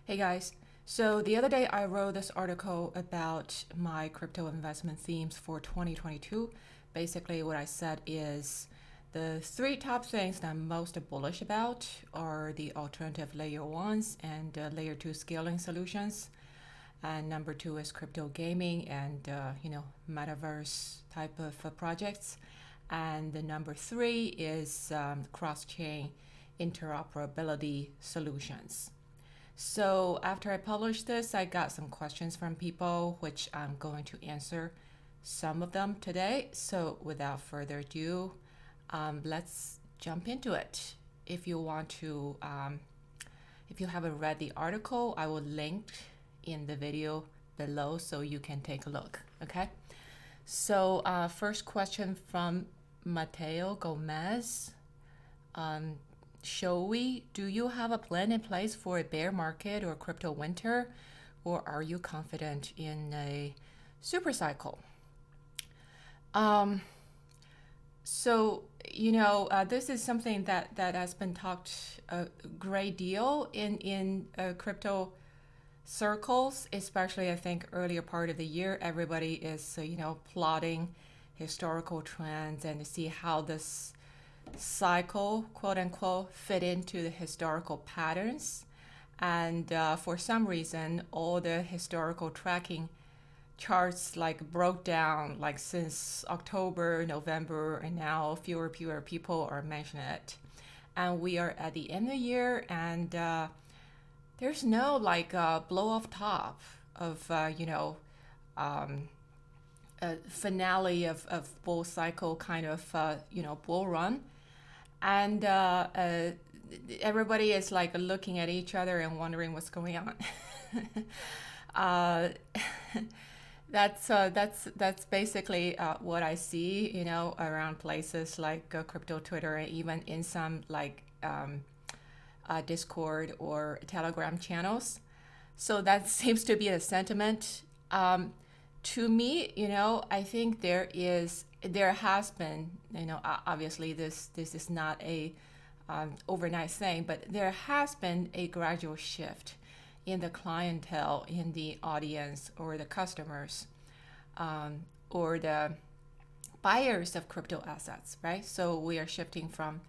Hey guys, so the other day I wrote this article about my crypto investment themes for 2022. Basically, what I said is the three top things that I'm most bullish about are the alternative layer ones and layer two scaling solutions. And number two is crypto gaming and metaverse type of projects. And the number three is cross-chain interoperability solutions. So after I published this, I got some questions from people, which I'm going to answer some of them today. So without further ado, let's jump into it. If you want to, if you haven't read the article, I will link in the video below so you can take a look. Okay. So first question from Mateo Gomez. Do you have a plan in place for a bear market or crypto winter, or are you confident in a super cycle? This is something that has been talked a great deal in crypto circles, especially I think earlier part of the year. Everybody is plotting historical trends and to see how this cycle, quote unquote, fit into the historical patterns. And for some reason, all the historical tracking charts broke down since October, November, and now fewer people are mentioning it. And we are at the end of the year, and there's no blow off top of a finale of bull cycle kind of bull run. And everybody is looking at each other and wondering what's going on. uh, that's basically what I see, around places like crypto Twitter, and even in some Discord or Telegram channels. So that seems to be the sentiment. To me, I think there has been, obviously this is not a overnight thing, but there has been a gradual shift in the clientele, in the audience or the customers, or the buyers of crypto assets, right? So we are shifting from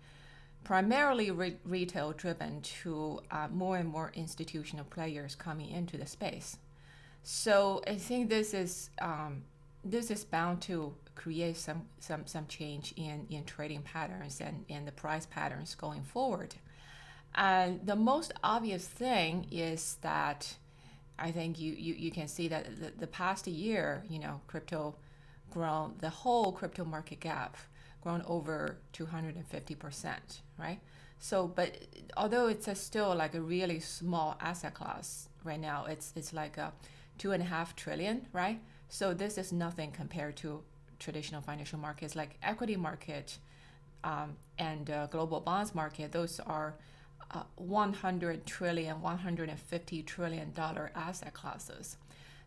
primarily retail driven to more and more institutional players coming into the space. So I think this is bound to create some change in trading patterns and the price patterns going forward. And the most obvious thing is that I think you can see that the past year, crypto grown, the whole crypto market cap grown over 250%, right? So, but although it's still a really small asset class right now, it's like a 2.5 trillion, right? So this is nothing compared to traditional financial markets like equity market and global bonds market. Those are 100 trillion, 150 trillion dollar asset classes.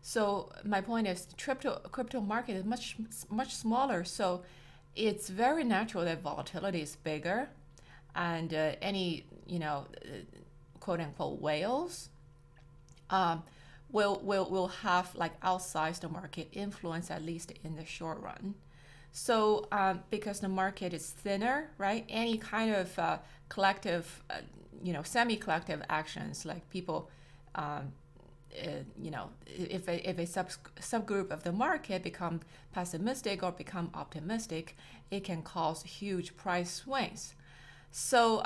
So my point is, crypto market is much smaller. So it's very natural that volatility is bigger, and any quote unquote whales will have outsized market influence, at least in the short run. So because the market is thinner, right? Any kind of collective, semi-collective actions, like people, if a subgroup of the market become pessimistic or become optimistic, it can cause huge price swings. So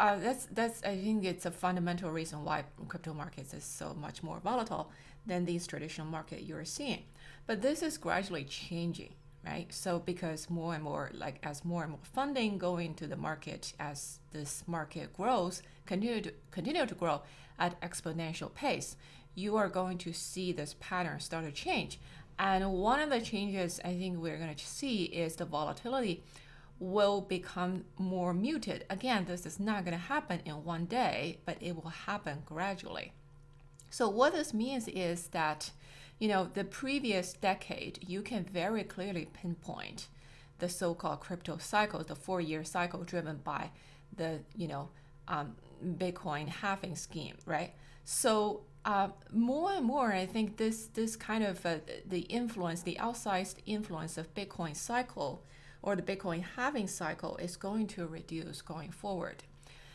that's I think it's a fundamental reason why crypto markets is so much more volatile than these traditional market you're seeing. But this is gradually changing, right? So because more and more, as more and more funding go into the market, as this market grows, continue to grow at exponential pace, you are going to see this pattern start to change. And one of the changes I think we're going to see is the volatility will become more muted. Again, this is not going to happen in one day, but it will happen gradually. So what this means is that, the previous decade, you can very clearly pinpoint the so-called crypto cycle, the 4-year cycle driven by the, Bitcoin halving scheme, right? So more and more, I think this kind of the influence, the outsized influence of Bitcoin cycle or the Bitcoin halving cycle is going to reduce going forward.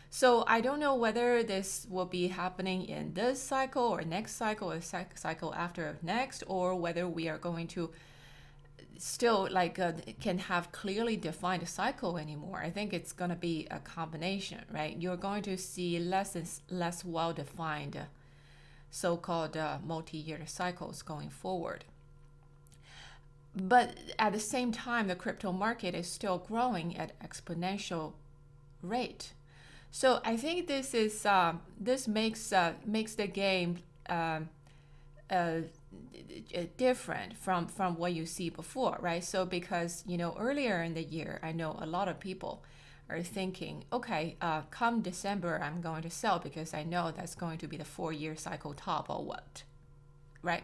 So I don't know whether this will be happening in this cycle or next cycle or cycle after next, or whether we are going to still can have clearly defined cycle anymore. I think it's going to be a combination, right? You're going to see less and less well-defined so-called multi-year cycles going forward. But at the same time, the crypto market is still growing at exponential rate. So I think this makes the game different from what you see before, right? So because earlier in the year, I know a lot of people are thinking, okay, come December, I'm going to sell because I know that's going to be the 4-year cycle top or what, right?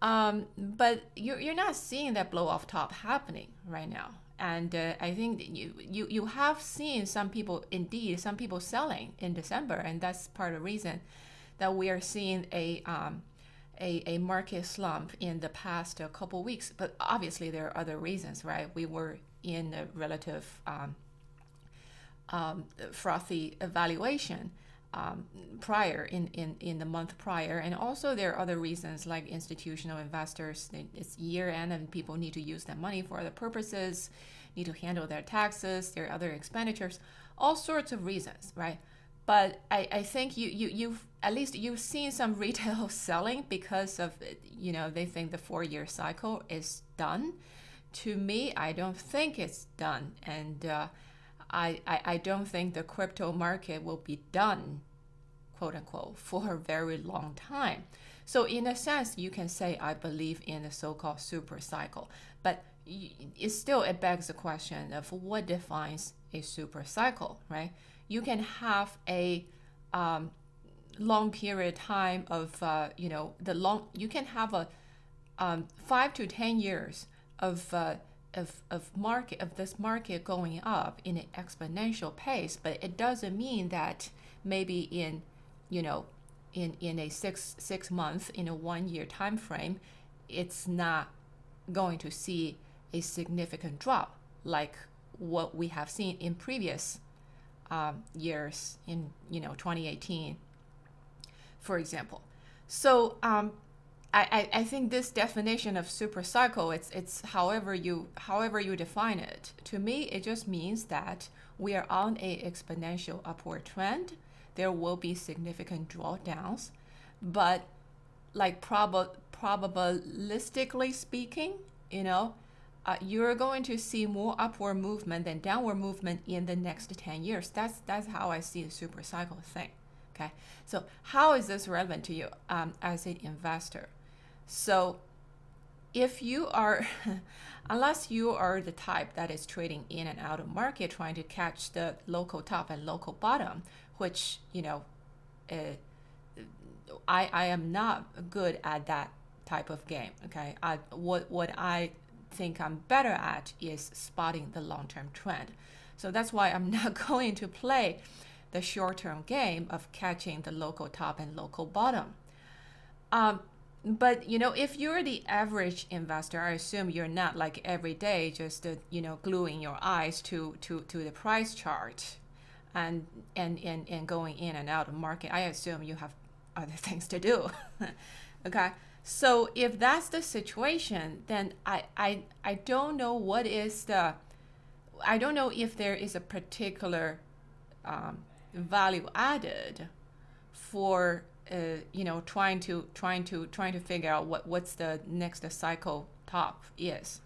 But you're not seeing that blow off top happening right now. And I think that you have seen some people selling in December, and that's part of the reason that we are seeing a market slump in the past couple weeks. But obviously there are other reasons, right? We were in a relative frothy valuation prior in the month prior, and also there are other reasons like institutional investors. It's year end and people need to use that money for other purposes, need to handle their taxes, their other expenditures, all sorts of reasons, right? But I think you've at least you've seen some retail selling because of they think the 4-year cycle is done. To me, I don't think it's done, and I don't think the crypto market will be done, quote unquote, for a very long time. So in a sense, you can say I believe in the so-called super cycle, but it begs the question of what defines a super cycle, right? You can have a long period of time of you can have a 5 to 10 years of this market going up in an exponential pace, but it doesn't mean that maybe in a six month, in a 1-year time frame, it's not going to see a significant drop like what we have seen in previous years in 2018, for example. So I think this definition of super cycle, it's however you define it. To me, it just means that we are on a exponential upward trend. There will be significant drawdowns, but like probabilistically speaking, you're going to see more upward movement than downward movement in the next 10 years. That's how I see the super cycle thing. Okay, so how is this relevant to you as an investor? So if you are, unless you are the type that is trading in and out of market, trying to catch the local top and local bottom, which, I am not good at that type of game, okay? What I think I'm better at is spotting the long-term trend. So that's why I'm not going to play the short-term game of catching the local top and local bottom. But if you're the average investor, I assume you're not like every day just gluing your eyes to the price chart and going in and out of market. I assume you have other things to do. Okay, so if that's the situation, then I don't know I don't know if there is a particular value added for trying to figure out what's the next cycle top is.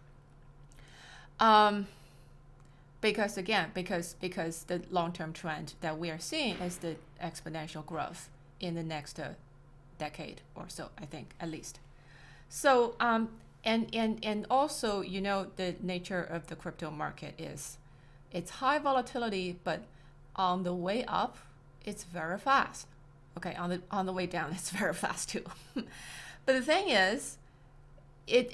Because the long-term trend that we are seeing is the exponential growth in the next decade or so, I think, at least. So and also the nature of the crypto market is it's high volatility, but on the way up it's very fast. Okay, on the way down it's very fast too. But the thing is, it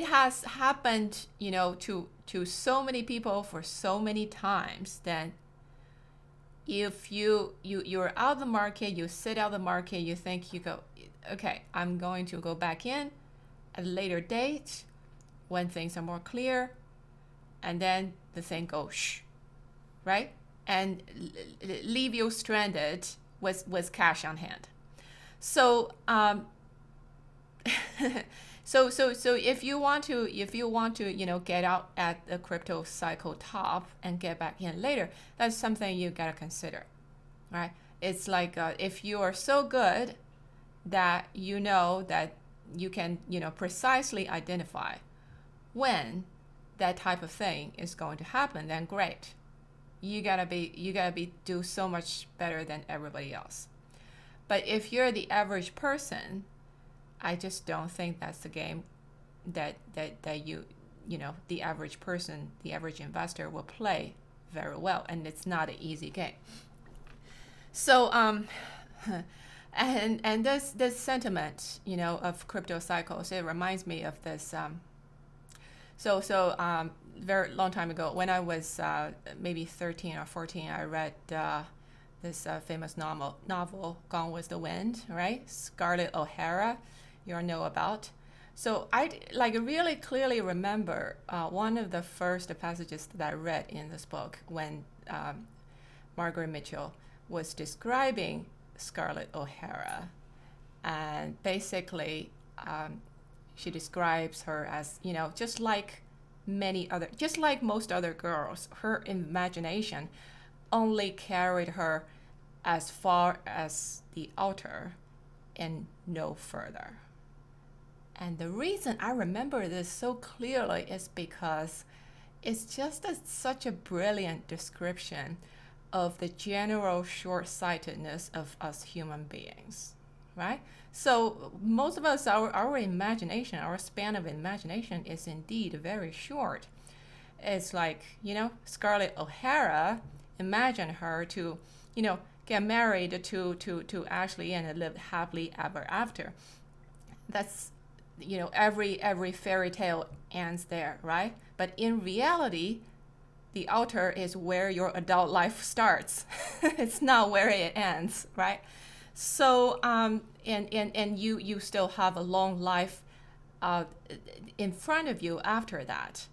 has happened to, to so many people for so many times that, I don't know, if you are the type that is trading in and out of market, I assume you have other things to do. Okay, on the way down it's very fast too. But the thing is, it has happened to so many people for so many times that, I don't know, if you are the type that is trading in and out of market, I assume you have other things to do. Okay, if you're out of the market, you sit out of the market, you think you go, okay, I'm going to go back in at a later date when things are more clear, and then the thing goes shh, right? And leave you stranded with cash on hand. So so if you want to get out at the crypto cycle top and get back in later, that's something you gotta consider, right? It's like if you are so good that that you can precisely identify when that type of thing is going to happen, then great. You gotta be do so much better than everybody else. But if you're the average person, I just don't think that's the game that the average person, the average investor will play very well, and it's not an easy game. So and this sentiment of crypto cycles, it reminds me of this very long time ago when I was maybe 13 or 14, I read this famous novel Gone with the Wind, right? Scarlett O'Hara, you all know about. So I really clearly remember one of the first passages that I read in this book when Margaret Mitchell was describing Scarlett O'Hara, and basically she describes her as just like most other girls, her imagination only carried her as far as the altar and no further. And the reason I remember this so clearly is because it's just such a brilliant description of the general short-sightedness of us human beings, right? So most of us, our imagination, our span of imagination is indeed very short. It's like, Scarlett O'Hara, imagine her to, get married to Ashley and live happily ever after. That's, every fairy tale ends there, right? But in reality, the altar is where your adult life starts. It's not where it ends, right? So and you still have a long life in front of you after that.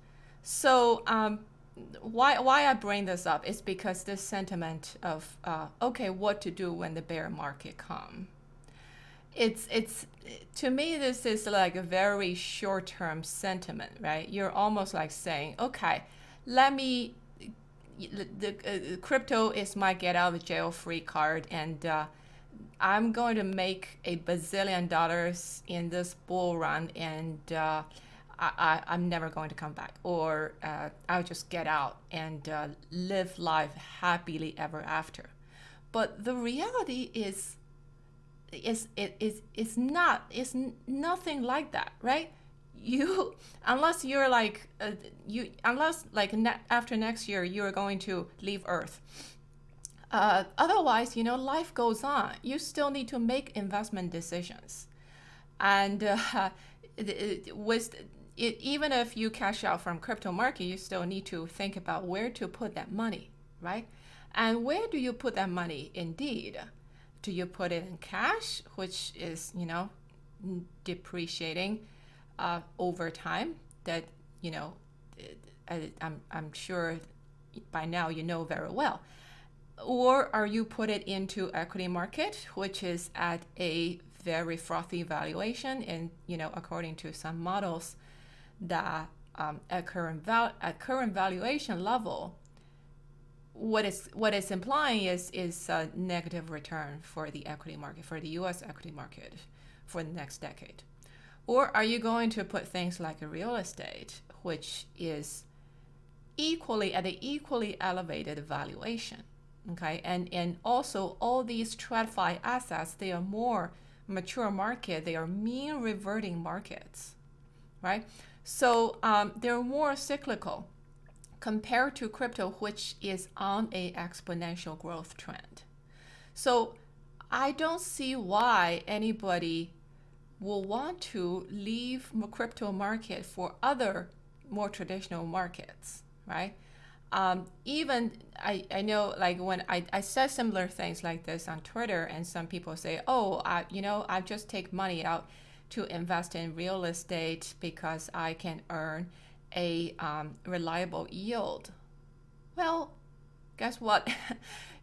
So why I bring this up is because this sentiment of okay, what to do when the bear market comes. It's to me, this is like a very short-term sentiment, right? You're almost like saying, okay, let me the crypto is my get out of jail free card, and I'm going to make $1 bazillion in this bull run, and I'm never going to come back, or I'll just get out and live life happily ever after. But the reality is nothing like that, right? Unless you're like after next year you're going to leave Earth. Otherwise, life goes on. You still need to make investment decisions, and even if you cash out from crypto market, you still need to think about where to put that money, right? And where do you put that money? Indeed, do you put it in cash, which is depreciating over time? That I'm sure by now very well. Or are you put it into equity market, which is at a very frothy valuation, and according to some models, that at current valuation level, what is implying is a negative return for the equity market, for the U.S. equity market, for the next decade. Or are you going to put things like a real estate, which is at an equally elevated valuation? Okay, and also all these TradFi assets, they are more mature market, they are mean reverting markets, right? So they're more cyclical compared to crypto, which is on a exponential growth trend. So I don't see why anybody will want to leave crypto market for other more traditional markets, right? Even I know, like when I said similar things like this on Twitter, and some people say, oh, I just take money out to invest in real estate because I can earn a reliable yield. Well, guess what?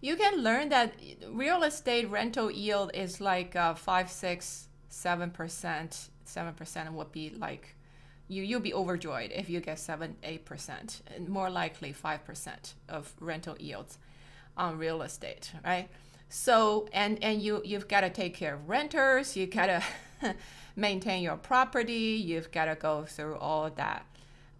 You can learn that real estate rental yield is like 5, 6, 7%. 7% would be like you'll be overjoyed if you get 7, 8%, and more likely 5% of rental yields on real estate, right? So and you've got to take care of renters, you gotta maintain your property, you've got to go through all of that,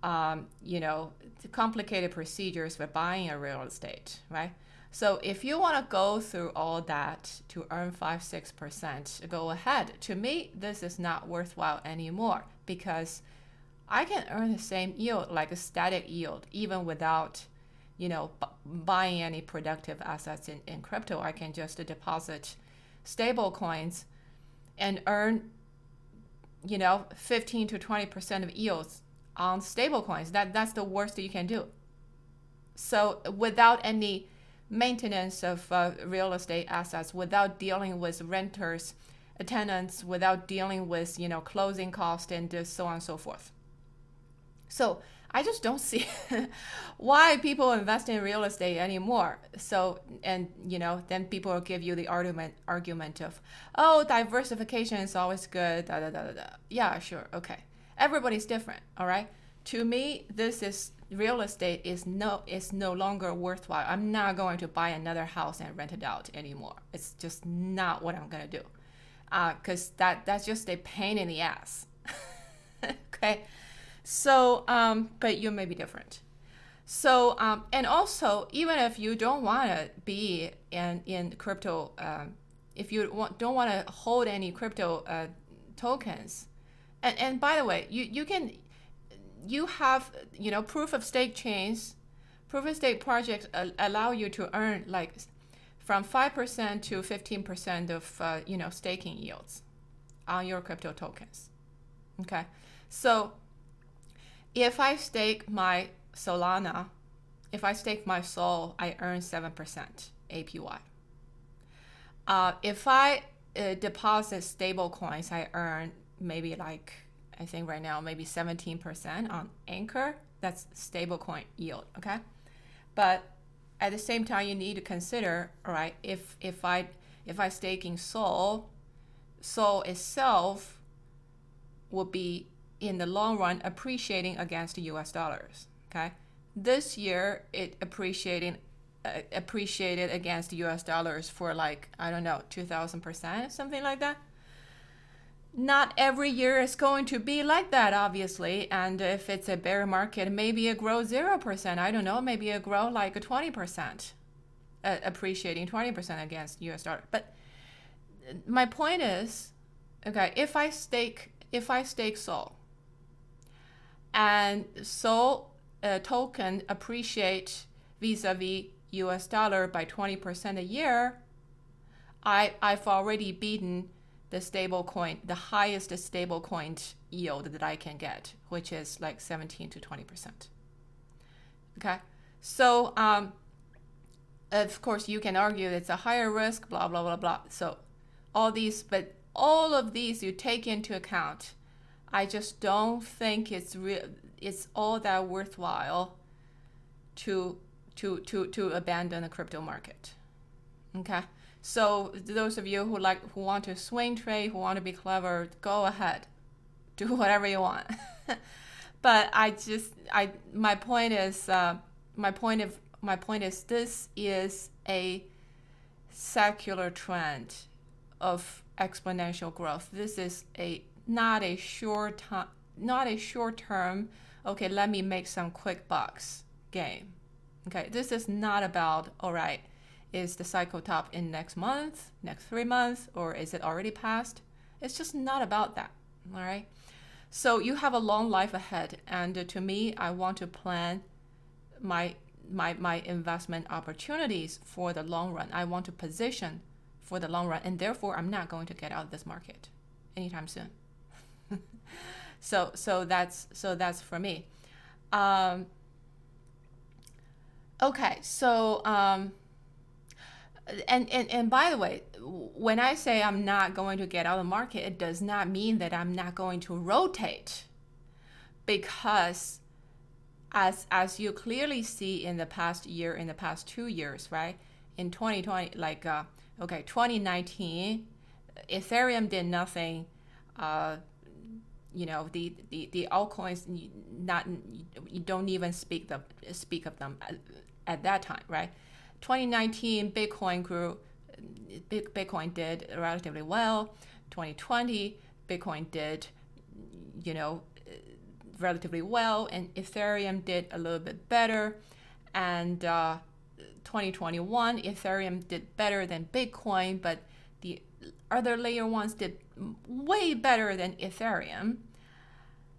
the complicated procedures for buying a real estate, right? So if you want to go through all that to earn 5, 6%, go ahead. To me, this is not worthwhile anymore because I can earn the same yield, like a static yield, even without, buying any productive assets in crypto. I can just deposit stable coins and earn, 15 to 20% of yields on stable coins. That's the worst that you can do. So without any maintenance of real estate assets, without dealing with renters, tenants, without dealing with, closing costs and so on and so forth. So I just don't see why people invest in real estate anymore. So, and then people will give you the argument of, oh, diversification is always good. Da, da, da, da, da. Yeah, sure, okay. Everybody's different, all right. To me, real estate is no longer worthwhile. I'm not going to buy another house and rent it out anymore. It's just not what I'm gonna do, because that's just a pain in the ass. Okay. So, but you may be different. So, and also, even if you don't want to be in crypto, if you don't want to hold any crypto tokens, and by the way, you have proof of stake chains, proof of stake projects allow you to earn like from 5% to 15% of staking yields on your crypto tokens. Okay, so if I stake my Solana, if I stake my Sol, I earn 7% APY. If I deposit stable coins, I earn maybe like, I think right now, maybe 17% on Anchor. That's stable coin yield, okay? But at the same time, you need to consider, all right, if I staking Sol itself will be in the long run appreciating against the US dollars, okay? This year, it appreciated against the US dollars for like, I don't know, 2,000%, something like that. Not every year is going to be like that, obviously. And if it's a bear market, maybe it grows 0%. I don't know, maybe it grow like 20%, appreciating 20% against US dollar. But my point is, okay, if I stake Sol, and Sol token appreciate vis-a-vis US dollar by 20% a year, I've already beaten the stable coin, the highest stable coin yield that I can get, which is like 17 to 20%. Okay, so of course you can argue it's a higher risk, blah blah blah blah. So all of these you take into account. I just don't think it's all that worthwhile to abandon the crypto market. Okay, so those of you who want to swing trade, who want to be clever, go ahead, do whatever you want. But my point is this is a secular trend of exponential growth. This is not a short term, okay, let me make some quick bucks game. Okay, this is not about, all right, is the cycle top in next month, next 3 months, or is it already passed? It's just not about that, all right? So you have a long life ahead, and to me, I want to plan my investment opportunities for the long run. I want to position for the long run, and therefore I'm not going to get out of this market anytime soon. So that's for me. Okay, so and by the way, when I say I'm not going to get out of the market, it does not mean that I'm not going to rotate, because as you clearly see in the past year, in the past 2 years, right? In 2020, like okay, 2019, Ethereum did nothing. Uh, the altcoins, not, you don't even speak of them at that time, right? 2019, Bitcoin grew. Bitcoin did relatively well. 2020, Bitcoin did, you know, relatively well, and Ethereum did a little bit better. And 2021, Ethereum did better than Bitcoin, but the other layer ones did way better than Ethereum.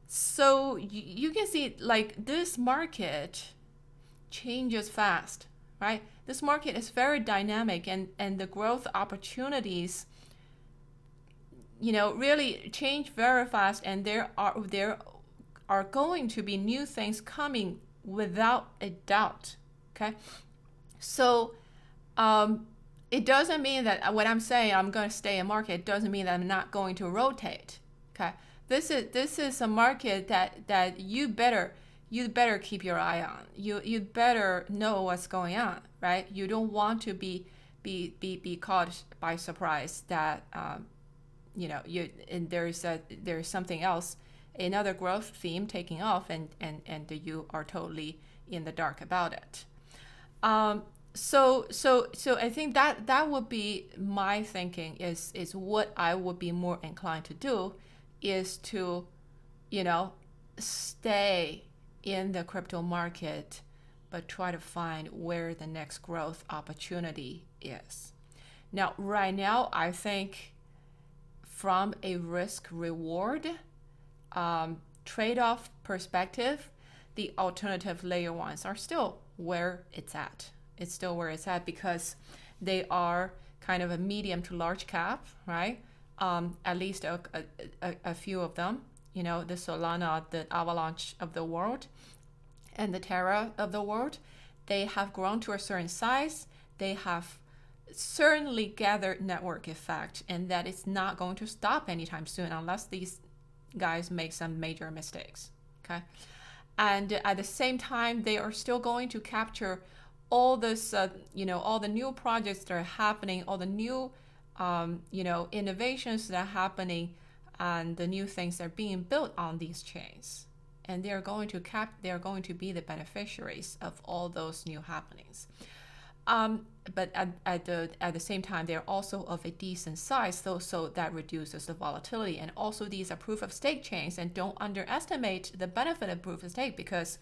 So you can see, like, this market changes fast, right? This market is very dynamic, and the growth opportunities, really change very fast, and there are going to be new things coming without a doubt. Okay, so it doesn't mean that when I'm saying I'm going to stay in market, it doesn't mean that I'm not going to rotate. Okay, this is a market that you better keep your eye on. You better know what's going on, right? You don't want to be caught by surprise that there's something else, another growth theme taking off, and you are totally in the dark about it. So I think that would be my thinking, is what I would be more inclined to do, is to, stay in the crypto market, but try to find where the next growth opportunity is. Now, right now, I think from a risk reward trade-off perspective, the alternative layer ones are still where it's at. It's still where it's at, because they are kind of a medium to large cap, right? At least a few of them, the Solana, the Avalanche of the world, and the Terra of the world, they have grown to a certain size. They have certainly gathered network effect, and that it's not going to stop anytime soon unless these guys make some major mistakes. Okay, and at the same time, they are still going to capture all this, all the new projects that are happening, all the new, innovations that are happening, and the new things that are being built on these chains, and they are going to be the beneficiaries of all those new happenings. But at the same time, they're also of a decent size, so that reduces the volatility. And also, these are proof of stake chains, and don't underestimate the benefit of proof of stake, because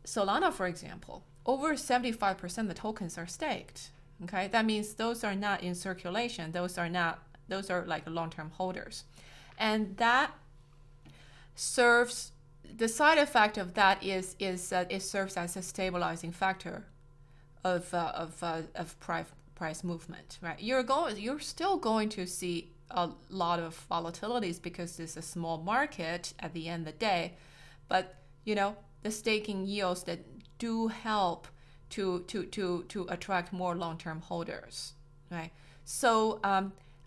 Solana, for example, over 75% of the tokens are staked. Okay, that means those are not in circulation. Those are like long-term holders, and that serves, the side effect of that is that it serves as a stabilizing factor of price movement, right? You're still going to see a lot of volatilities, because it's a small market at the end of the day, but the staking yields that do help to attract more long-term holders, right? So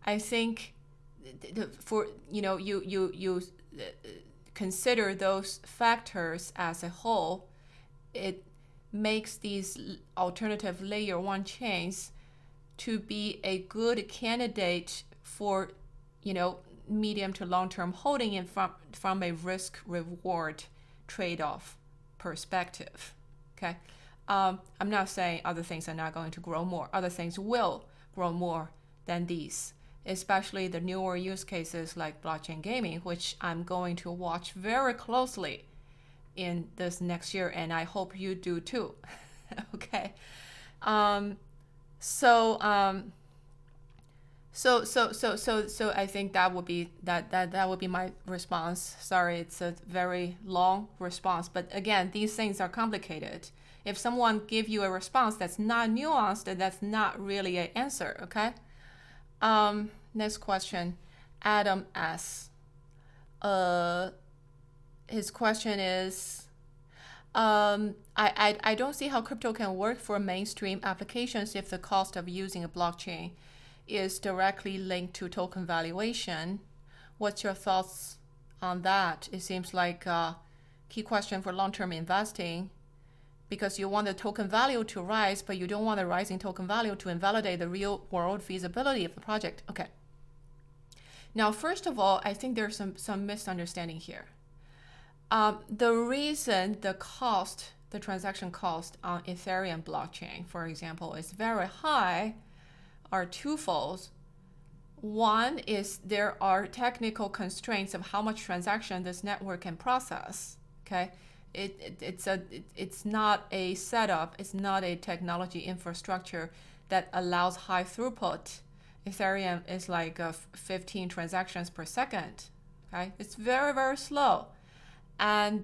I think for you consider those factors as a whole, it makes these alternative layer one chains to be a good candidate for medium to long-term holding, and from a risk reward trade-off perspective. Okay, I'm not saying other things are not going to grow more. Other things will grow more than these, especially the newer use cases like blockchain gaming, which I'm going to watch very closely in this next year, and I hope you do too. Okay, so I think that would be my response. Sorry, it's a very long response, but again, these things are complicated. If someone give you a response that's not nuanced, then that's not really an answer. Okay. Next question, Adam S. His question is, I don't see how crypto can work for mainstream applications if the cost of using a blockchain is directly linked to token valuation. What's your thoughts on that? It seems like a key question for long-term investing because you want the token value to rise, but you don't want the rising token value to invalidate the real-world feasibility of the project. Okay. Now, first of all, I think there's some misunderstanding here. The reason the transaction cost on Ethereum blockchain, for example, is very high are twofold. One is there are technical constraints of how much transaction this network can process. Okay, it's not a setup, it's not a technology infrastructure that allows high throughput. Ethereum is like 15 transactions per second. Okay, it's very, very slow, and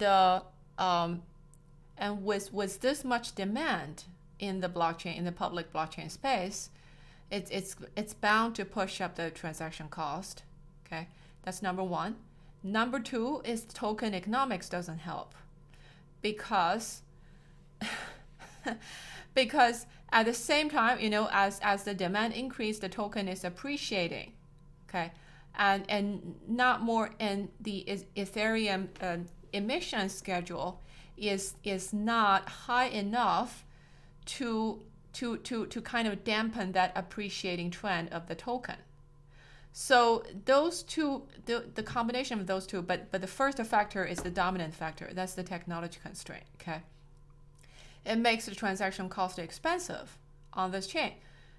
with this much demand in the blockchain, in the public blockchain space, it's bound to push up the transaction cost. Okay, that's number one. Number two is token economics doesn't help because because at the same time, as the demand increase, the token is appreciating. Okay, and not more, and the Ethereum emission schedule is not high enough to kind of dampen that appreciating trend of the token. So those two, the combination of those two, but the first factor is the dominant factor. That's the technology constraint. Okay, it makes the transaction cost expensive on this chain.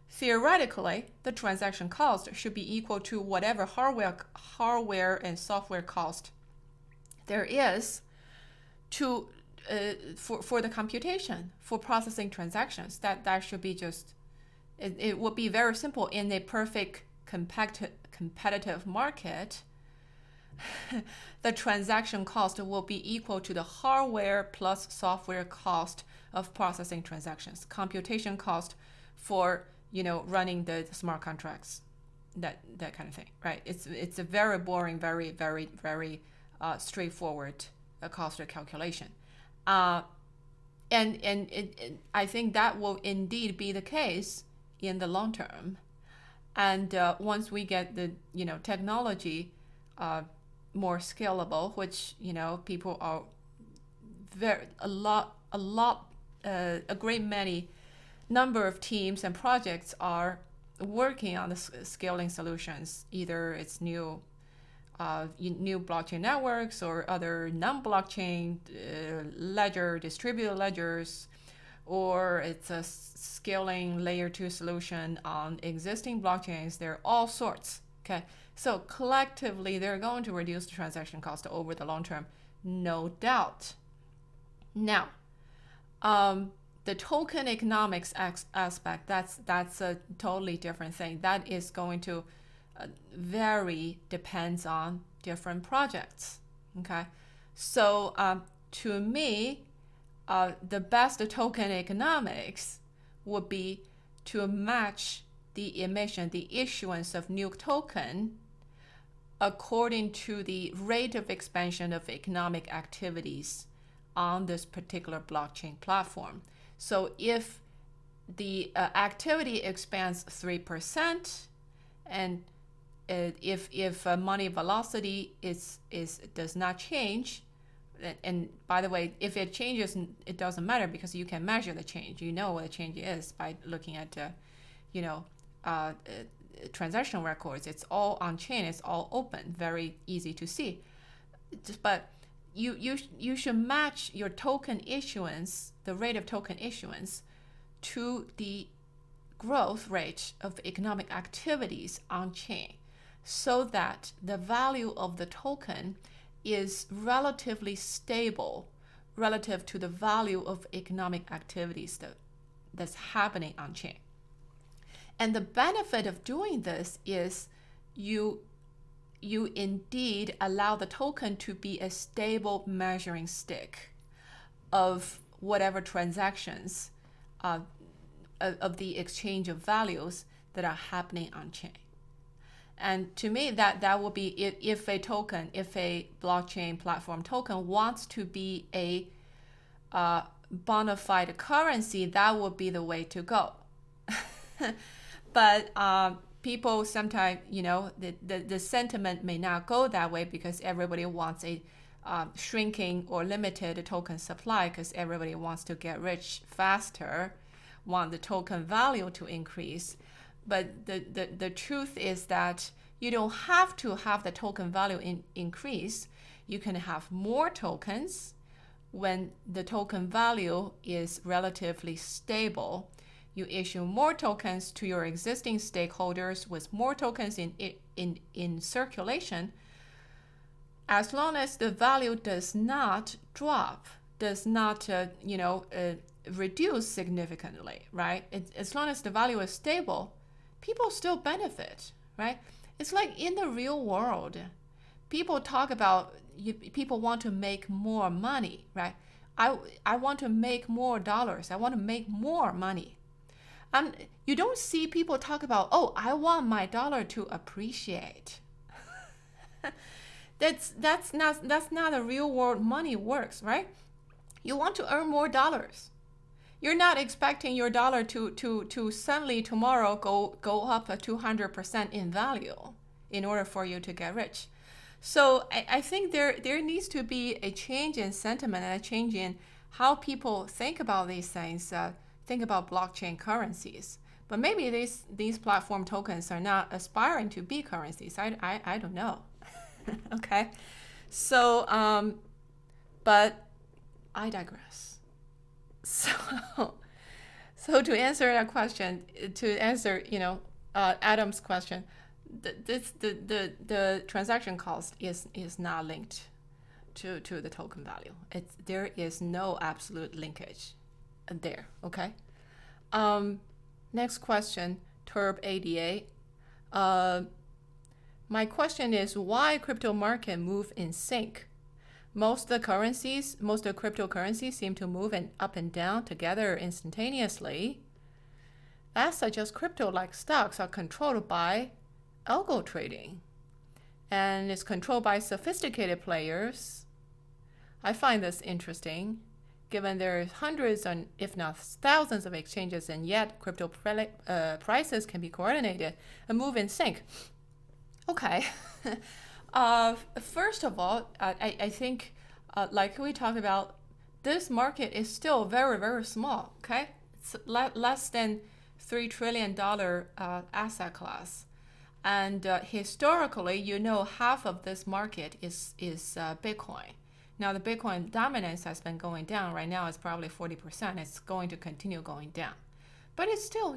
Theoretically, the transaction cost should be equal to whatever hardware and software cost there is to for the computation, for processing transactions. That should be just, it would be very simple in a perfect competitive market. The transaction cost will be equal to the hardware plus software cost of processing transactions, computation cost for running the smart contracts, that kind of thing, right? It's a very boring, very, very, very straightforward cost calculation. And I think that will indeed be the case in the long term. And once we get the technology more scalable, which people are a great many number of teams and projects are working on the scaling solutions. Either it's new blockchain networks or other non-blockchain distributed ledgers, or it's a scaling layer 2 solution on existing blockchains. There are all sorts. Okay, so collectively they're going to reduce the transaction cost over the long term, no doubt. Now, the token economics aspect, that's a totally different thing. That is going to vary, depends on different projects. Okay, so to me, the best token economics would be to match the emission, the issuance of new token according to the rate of expansion of economic activities on this particular blockchain platform. So if the activity expands 3%, and if money velocity does not change, and by the way, if it changes, it doesn't matter because you can measure the change. You know what the change is by looking at transaction records. It's all on chain. It's all open. Very easy to see. But you should match your token issuance, the rate of token issuance, to the growth rate of economic activities on chain, so that the value of the token is relatively stable relative to the value of economic activities that's happening on chain. And the benefit of doing this is you indeed allow the token to be a stable measuring stick of whatever transactions of the exchange of values that are happening on chain. And to me, that will be, if a blockchain platform token wants to be a bona fide currency, that would be the way to go. But people sometimes, the sentiment may not go that way because everybody wants a shrinking or limited token supply because everybody wants to get rich faster, want the token value to increase. But the truth is that you don't have to have the token value increase. You can have more tokens when the token value is relatively stable. You issue more tokens to your existing stakeholders with more tokens in circulation. As long as the value does not drop, does not reduce significantly, right? As long as the value is stable, people still benefit, right? It's like in the real world, people talk about people want to make more money, right? I want to make more dollars. I want to make more money. You don't see people talk about, oh, I want my dollar to appreciate. That's not a real world money works, right? You want to earn more dollars. You're not expecting your dollar to suddenly tomorrow go up 200% in value in order for you to get rich. So I think there needs to be a change in sentiment and a change in how people think about these things, think about blockchain currencies. But maybe these platform tokens are not aspiring to be currencies. I don't know. Okay. So, but I digress. So to answer that question, to answer, Adam's question, the transaction cost is not linked to the token value. There is no absolute linkage there. Okay. Next question, Turb88. My question is, why crypto market move in sync? Most of the cryptocurrencies seem to move up and down together instantaneously. That suggests crypto-like stocks are controlled by algo trading, and it's controlled by sophisticated players. I find this interesting, given there are hundreds and if not thousands of exchanges, and yet crypto prices can be coordinated and move in sync. Okay. First of all, I think, like we talked about, this market is still very, very small. Okay, it's less than $3 trillion asset class, and historically, half of this market is Bitcoin. Now, the Bitcoin dominance has been going down. Right now, it's probably 40%. It's going to continue going down, but it's still,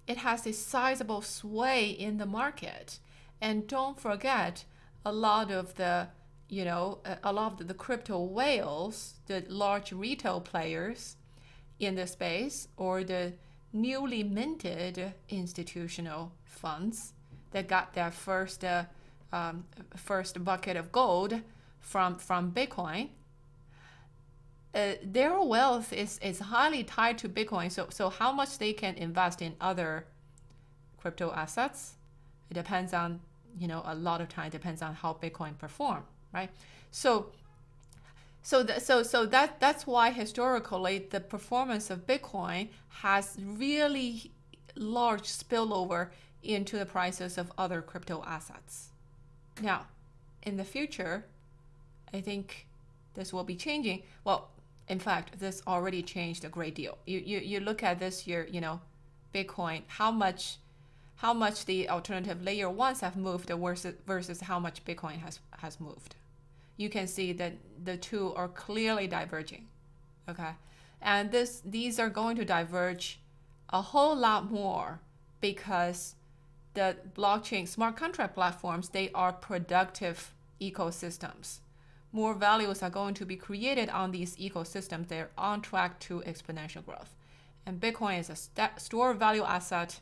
it has a sizable sway in the market. And don't forget, a lot of the crypto whales, the large retail players in the space, or the newly minted institutional funds that got their first bucket of gold from Bitcoin, their wealth is highly tied to Bitcoin. So how much they can invest in other crypto assets, it depends on, a lot of time depends on how Bitcoin perform, right? So that's why historically the performance of Bitcoin has really large spillover into the prices of other crypto assets. Now, in the future, I think this will be changing. Well, in fact, this already changed a great deal. You look at this year, Bitcoin, how much the alternative layer ones have moved versus how much Bitcoin has moved. You can see that the two are clearly diverging. Okay, and these are going to diverge a whole lot more because the blockchain smart contract platforms, they are productive ecosystems. More values are going to be created on these ecosystems. They're on track to exponential growth. And Bitcoin is a store value asset.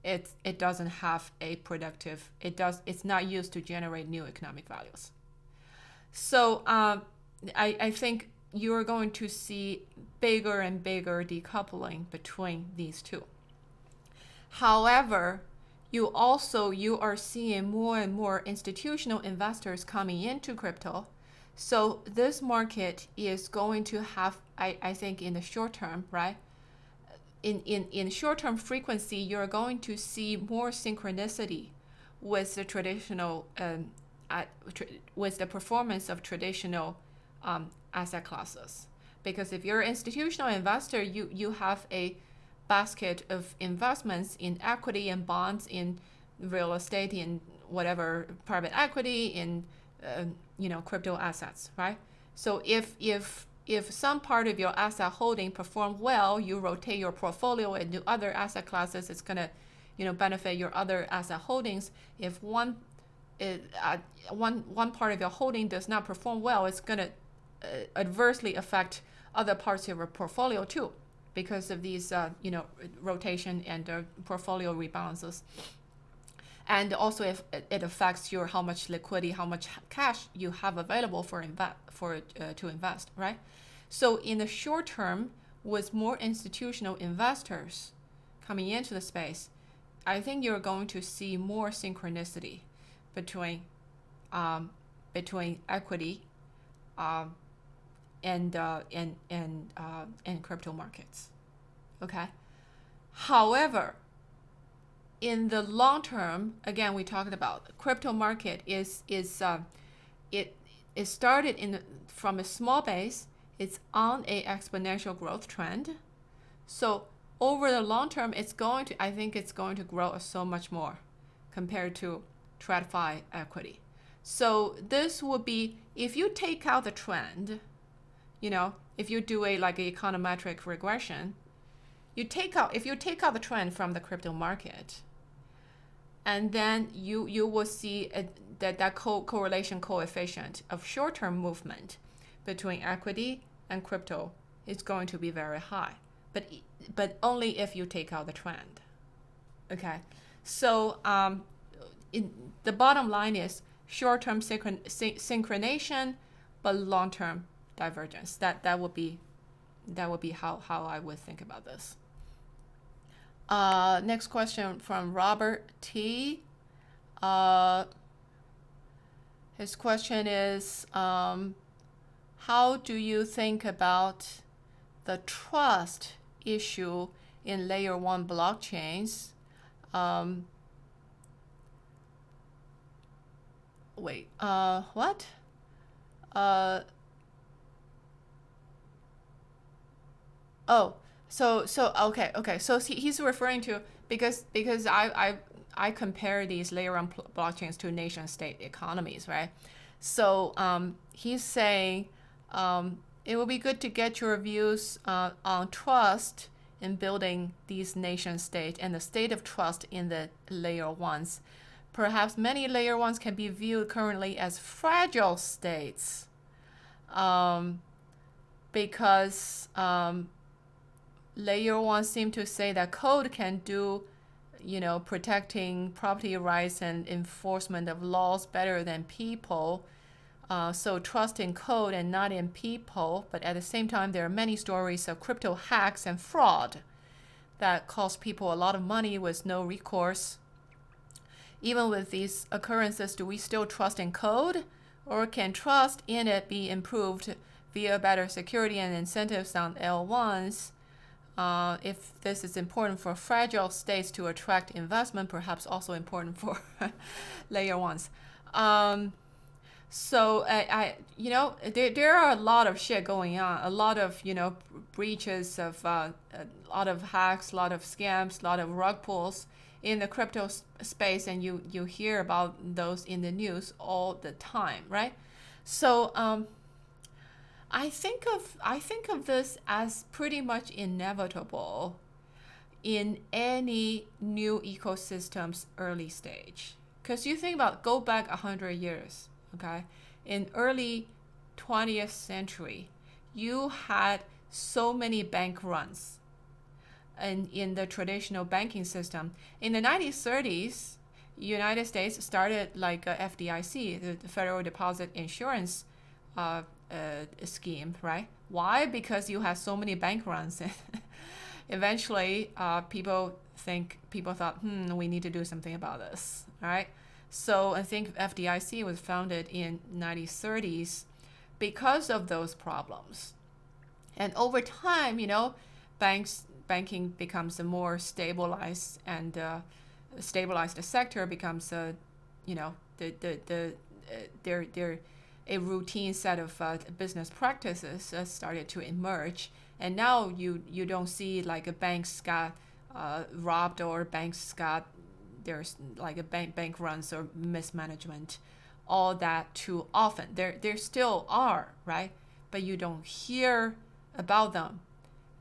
It doesn't have a productive, it's not used to generate new economic values. So I think you're going to see bigger and bigger decoupling between these two. However, you are seeing more and more institutional investors coming into crypto. So this market is going to have, I think, in the short term, right? In short-term frequency, you're going to see more synchronicity with the traditional, with the performance of traditional asset classes. Because if you're an institutional investor, you have a basket of investments in equity and bonds, in real estate, in whatever private equity, in crypto assets, right? So if some part of your asset holding perform well, you rotate your portfolio into other asset classes, it's gonna, benefit your other asset holdings. If one part of your holding does not perform well, it's gonna adversely affect other parts of your portfolio too, because of these, rotation and portfolio rebalances. And also, if it affects your how much liquidity, how much cash you have available to invest, right? So in the short term, with more institutional investors coming into the space, I think you're going to see more synchronicity between equity and crypto markets. Okay. However, in the long term, again, we talked about crypto market it started from a small base. It's on a exponential growth trend. So over the long term, I think it's going to grow so much more compared to TradFi equity. So this would be, if you take out the trend, if you do a econometric regression, if you take out the trend from the crypto market, and then you will see that correlation coefficient of short-term movement between equity and crypto is going to be very high, but only if you take out the trend. Okay, so the bottom line is short-term synchronization, but long-term divergence. That would be how I would think about this. Next question from Robert T. His question is, how do you think about the trust issue in layer 1 blockchains? What? Okay. So he's referring to, because I compare these layer 1 blockchains to nation state economies, right? So he's saying it would be good to get your views on trust in building these nation state and the state of trust in the layer 1s. Perhaps many layer 1s can be viewed currently as fragile states, because layer 1 seem to say that code can do, protecting property rights and enforcement of laws better than people. So trust in code and not in people. But at the same time, there are many stories of crypto hacks and fraud that cost people a lot of money with no recourse. Even with these occurrences, do we still trust in code, or can trust in it be improved via better security and incentives on L1s? If this is important for fragile states to attract investment, perhaps also important for layer 1s. So there are a lot of shit going on, a lot of breaches of a lot of hacks, a lot of scams, a lot of rug pulls in the crypto space, and you hear about those in the news all the time, right? So I think of this as pretty much inevitable in any new ecosystem's early stage. Because you think about, go back 100 years, okay? In early 20th century, you had so many bank runs in the traditional banking system. In the 1930s, United States started like a FDIC, the Federal Deposit Insurance scheme, right? Why? Because you had so many bank runs. Eventually, people thought, we need to do something about this, right? So I think FDIC was founded in 1930s, because of those problems. And over time, banking becomes a more stabilized, and stabilized sector becomes a, they're a routine set of business practices started to emerge. And now you don't see like a banks got robbed, or banks got, there's like a bank runs or mismanagement, all that too often. There still are, right? But you don't hear about them,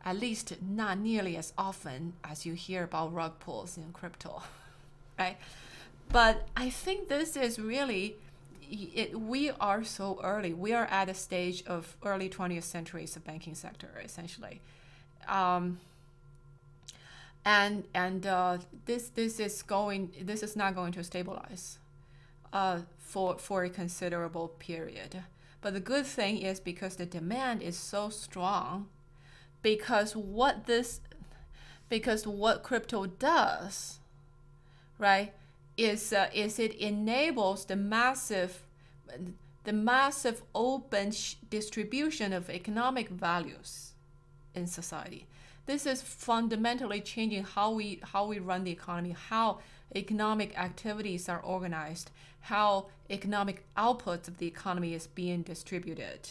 at least not nearly as often as you hear about rug pulls in crypto, right? But I think this is really, we are so early. We are at a stage of early 20th century's banking sector, essentially. This is not going to stabilize for a considerable period. But the good thing is, because the demand is so strong, because what crypto does, right, is it enables the massive open distribution of economic values in society. This is fundamentally changing how we run the economy, how economic activities are organized, how economic outputs of the economy is being distributed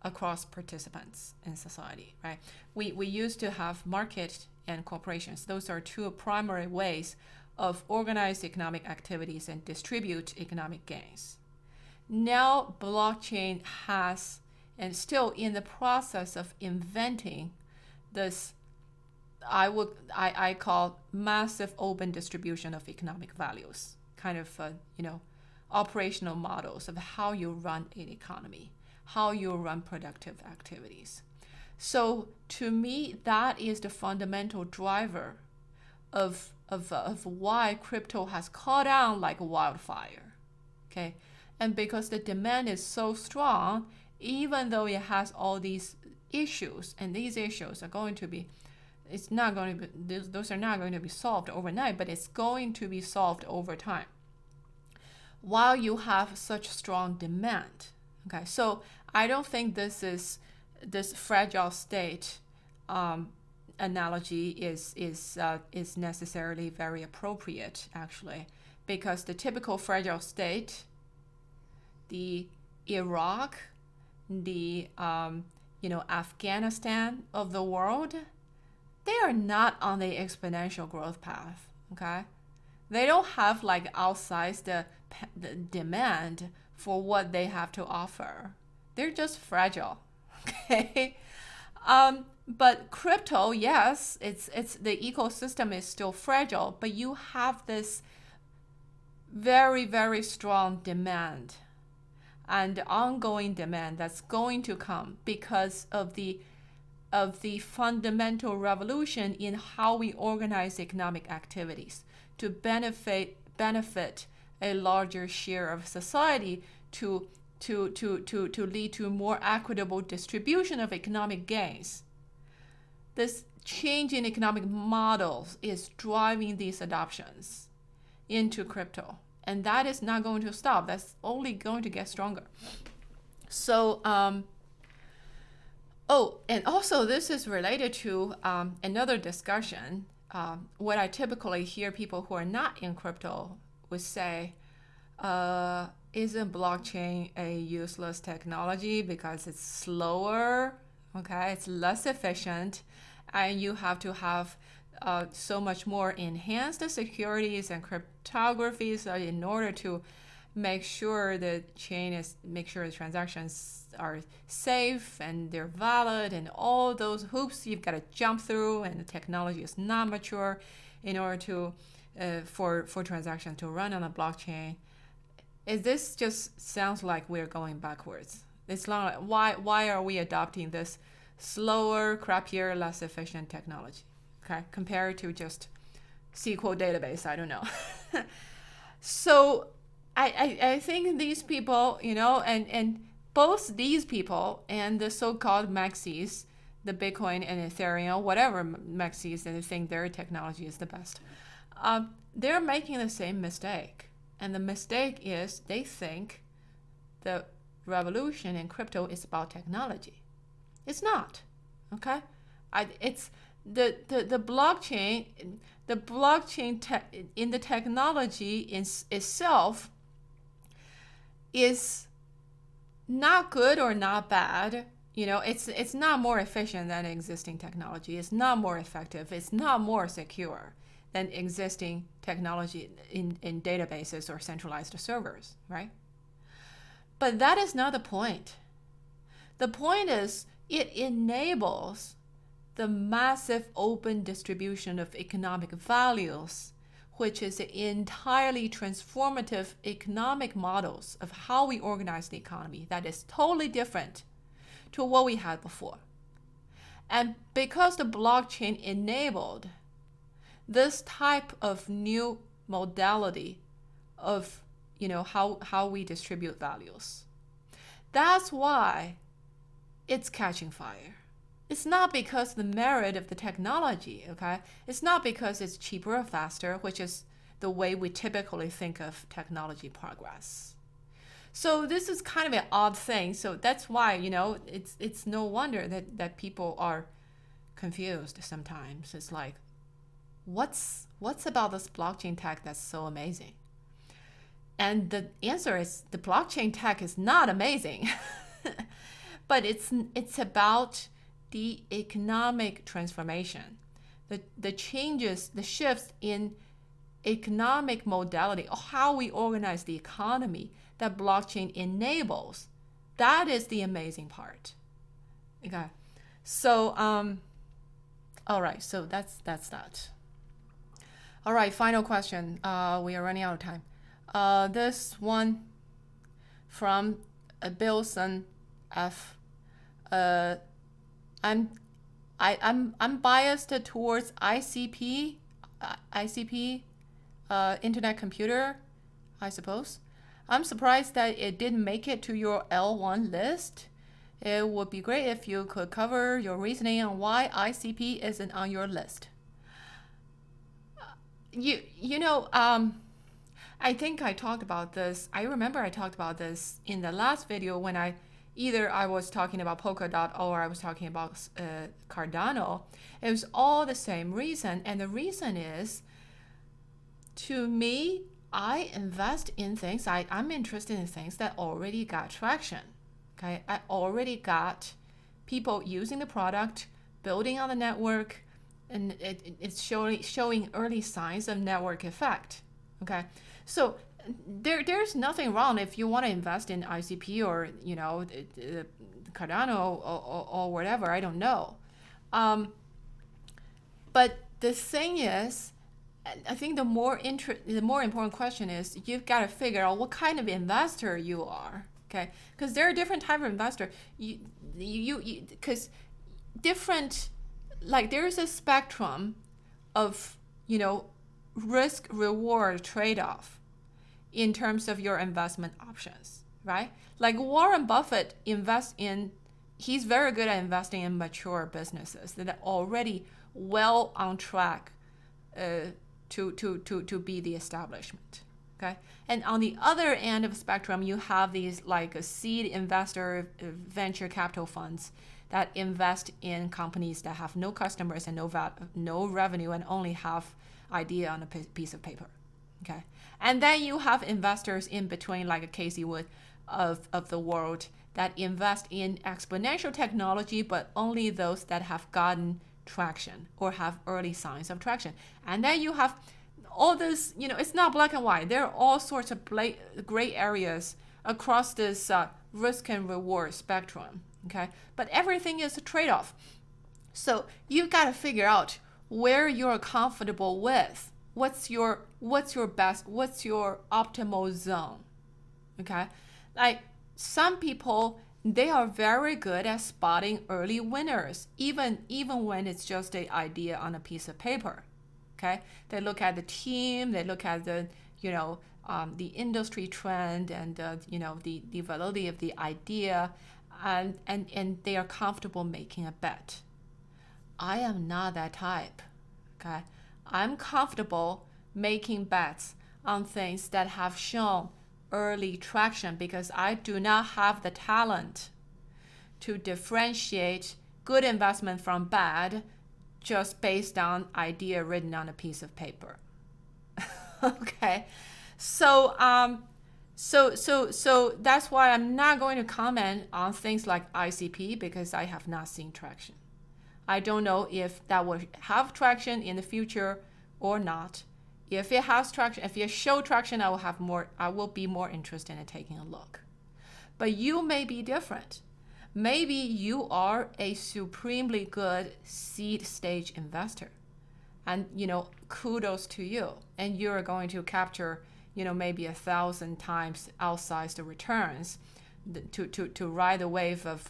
across participants in society, right? We used to have market and corporations. Those are two primary ways of organize economic activities and distribute economic gains. Now blockchain has, and still in the process of inventing this, I call massive open distribution of economic values, kind of operational models of how you run an economy, how you run productive activities. So to me, that is the fundamental driver of why crypto has caught on like wildfire. Okay, and because the demand is so strong, even though it has all these issues, and these issues are going to be, those are not going to be solved overnight, but it's going to be solved over time. While you have such strong demand, okay, so I don't think this fragile state analogy is necessarily very appropriate, actually, because the typical fragile state, the Iraq, the Afghanistan of the world, they are not on the exponential growth path. Okay, they don't have like outsized the demand for what they have to offer. They're just fragile. Okay. But crypto, yes, it's the ecosystem is still fragile, but you have this very, very strong demand and ongoing demand that's going to come because of the fundamental revolution in how we organize economic activities to benefit a larger share of society, to lead to more equitable distribution of economic gains. This change in economic models is driving these adoptions into crypto, and that is not going to stop. That's only going to get stronger. So, and also this is related to another discussion. What I typically hear people who are not in crypto would say, isn't blockchain a useless technology because it's slower? Okay, it's less efficient, and you have to have so much more enhanced securities and cryptographies in order to make sure the transactions are safe and they're valid, and all those hoops you've got to jump through, and the technology is not mature in order to for transactions to run on a blockchain. This just sounds like we're going backwards. It's like, why are we adopting this slower, crappier, less efficient technology? Okay, compared to just SQL database, I don't know. So I think these people, and both these people and the so-called maxis, the Bitcoin and Ethereum, whatever maxis, and they think their technology is the best, they're making the same mistake. And the mistake is they think the revolution in crypto is about technology. It's not. Okay? It's the blockchain, in the technology itself is not good or not bad. It's not more efficient than existing technology. It's not more effective. It's not more secure than existing technology in databases or centralized servers, right? But that is not the point. The point is it enables the massive open distribution of economic values, which is entirely transformative economic models of how we organize the economy that is totally different to what we had before. And because the blockchain enabled this type of new modality of how we distribute values, that's why it's catching fire. It's not because of the merit of the technology, okay? It's not because it's cheaper or faster, which is the way we typically think of technology progress. So this is kind of an odd thing. So that's why, it's no wonder that people are confused sometimes. It's like, what's about this blockchain tech that's so amazing? And the answer is the blockchain tech is not amazing. But it's about the economic transformation, the changes, the shifts in economic modality, or how we organize the economy that blockchain enables. That is the amazing part. Okay, so all right, so that's that. All right, final question. We are running out of time. This one from Bilson F. I'm biased towards ICP, Internet Computer, I suppose. I'm surprised that it didn't make it to your L1 list. It would be great if you could cover your reasoning on why ICP isn't on your list. I think I talked about this. I remember I talked about this in the last video when I was talking about Polkadot or I was talking about Cardano. It was all the same reason. And the reason is, to me, I invest in things, I'm interested in things that already got traction. Okay, I already got people using the product, building on the network, and it's showing early signs of network effect. Okay, so there's nothing wrong if you want to invest in ICP or Cardano or whatever. I don't know, but the thing is, I think the more important question is you've got to figure out what kind of investor you are. Okay, because there are different type of investor. Because different, like there's a spectrum of risk reward trade-off in terms of your investment options, right? Like Warren Buffett he's very good at investing in mature businesses that are already well on track to be the establishment. Okay, and on the other end of the spectrum, you have these like a seed investor, venture capital funds that invest in companies that have no customers and no revenue and only have idea on a piece of paper. Okay, and then you have investors in between, like a Casey Wood of the world, that invest in exponential technology, but only those that have gotten traction or have early signs of traction. And then you have all this, it's not black and white. There are all sorts of gray areas across this risk and reward spectrum. Okay, but everything is a trade-off. So you've got to figure out where you're comfortable with. What's your optimal zone? Okay, like some people, they are very good at spotting early winners, even when it's just an idea on a piece of paper. Okay, they look at the team, they look at the the industry trend and the validity of the idea, and they are comfortable making a bet. I am not that type. Okay, I'm comfortable making bets on things that have shown early traction because I do not have the talent to differentiate good investment from bad just based on idea written on a piece of paper. Okay, so so that's why I'm not going to comment on things like ICP because I have not seen traction. I don't know if that will have traction in the future or not. If it has traction, if it shows traction, I will be more interested in taking a look. But you may be different. Maybe you are a supremely good seed stage investor. And, kudos to you. And you're going to capture, maybe 1,000 times outsized returns to ride the wave of,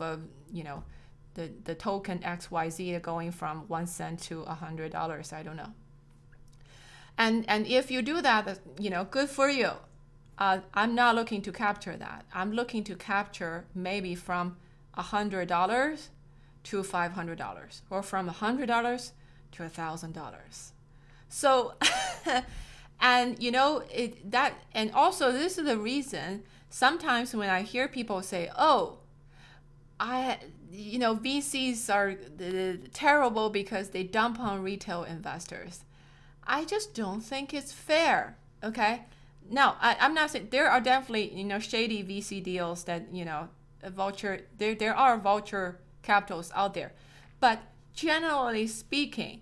the token XYZ going from 1 cent to $100. I don't know. And if you do that, good for you. I'm not looking to capture that. I'm looking to capture maybe from $100 to $500, or from $100 to $1,000. So, and and also this is the reason sometimes when I hear people say, "Oh, VCs are terrible because they dump on retail investors," I just don't think it's fair. Okay. Now, I'm not saying there are definitely, shady VC deals that, vulture, there are vulture capitals out there. But generally speaking,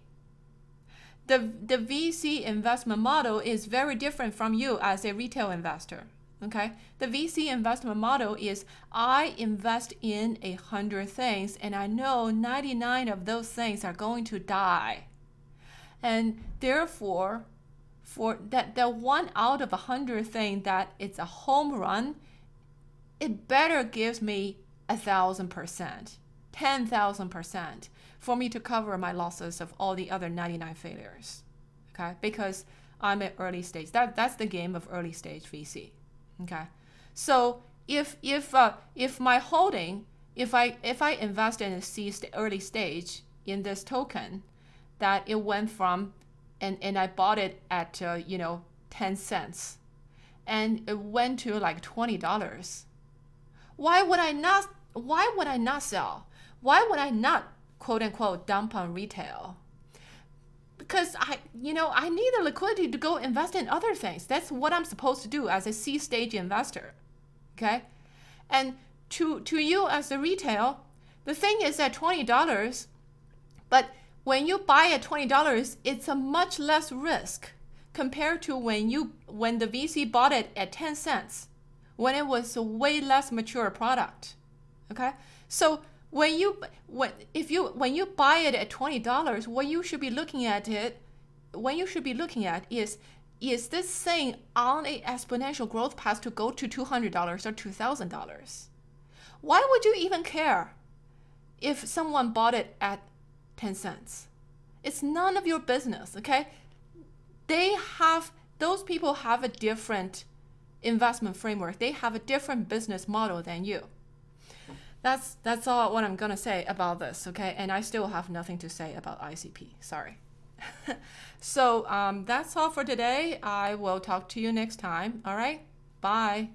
the VC investment model is very different from you as a retail investor. Okay? The VC investment model is I invest in 100 things and I know 99 of those things are going to die. And therefore, for that 1 out of 100 thing that it's a home run, it better gives me 1,000%, 10,000% for me to cover my losses of all the other 99 failures. Okay, because I'm at early stage. That's the game of early stage VC. Okay, so if my holding, if I invest in a early stage in this token, that it went from and I bought it at 10 cents, and it went to like $20. Why would I not sell? Why would I not quote unquote dump on retail? Because I need the liquidity to go invest in other things. That's what I'm supposed to do as a C stage investor. Okay? And to you as a retail, the thing is at $20, but when you buy at $20, it's a much less risk compared to when the VC bought it at 10 cents, when it was a way less mature product. Okay? So when you buy it at $20, what you should be looking at is this thing on an exponential growth path to go to $200 or $2,000? Why would you even care if someone bought it at 10 cents? It's none of your business, okay? Those people have a different investment framework. They have a different business model than you. That's all what I'm going to say about this, okay? And I still have nothing to say about ICP. Sorry. So that's all for today. I will talk to you next time. All right? Bye.